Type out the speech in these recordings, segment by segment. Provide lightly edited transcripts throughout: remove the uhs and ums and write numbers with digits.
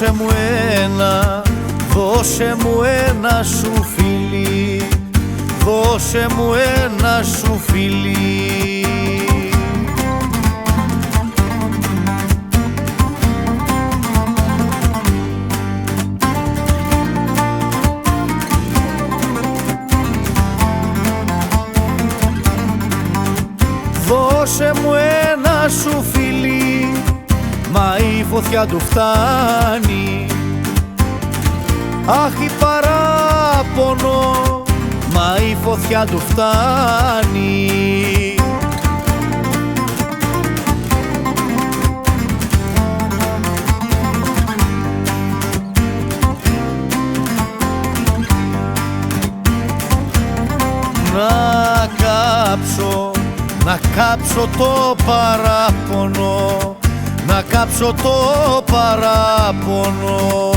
Δώσε μου ένα, δώσε μου ένα σου φιλί, δώσε μου ένα σου φιλί. Δώσε μου ένα σου φιλί, μα η φωτιά του φτάνει. Αχ, η παράπονο, μα η φωτιά του φτάνει. Να κάψω το παράπονο, να κάψω το παράπονο.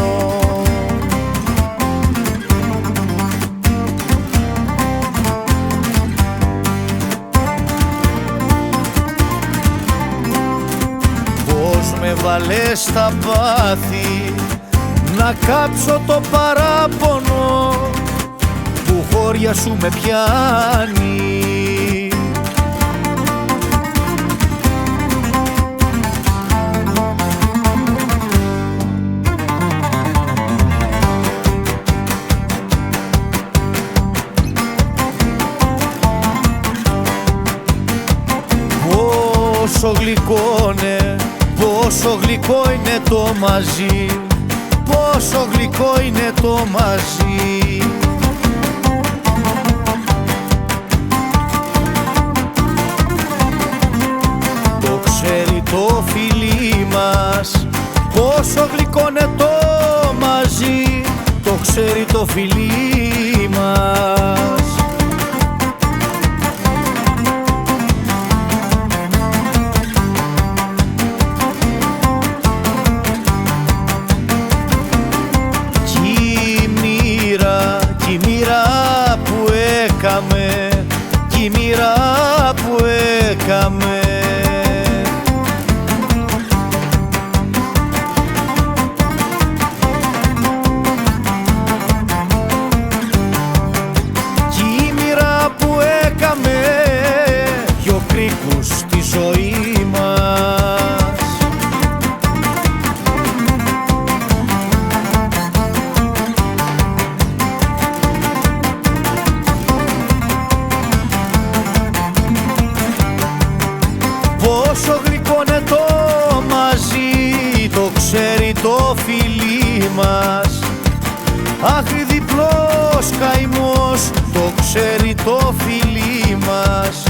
Πώς με βάλες στα πάθη, να κάψω το παράπονο, που χώρια σου με πιάνει. Πόσο γλυκό είναι, πόσο γλυκό είναι το μαζί, πόσο γλυκό είναι το μαζί. Το ξέρει το φιλί μας, πόσο γλυκό είναι το μαζί, το ξέρει το φιλί μας. Κι η μοίρα που έκαμε, κι η μοίρα που έκαμε. Κι η μοίρα που έκαμε, δυο κρίκους στη ζωή μας. Πόσο γλυκό είναι το μαζί, το ξέρει το φιλί μας. Αχ, διπλός καημός, το ξέρει το φιλί μας.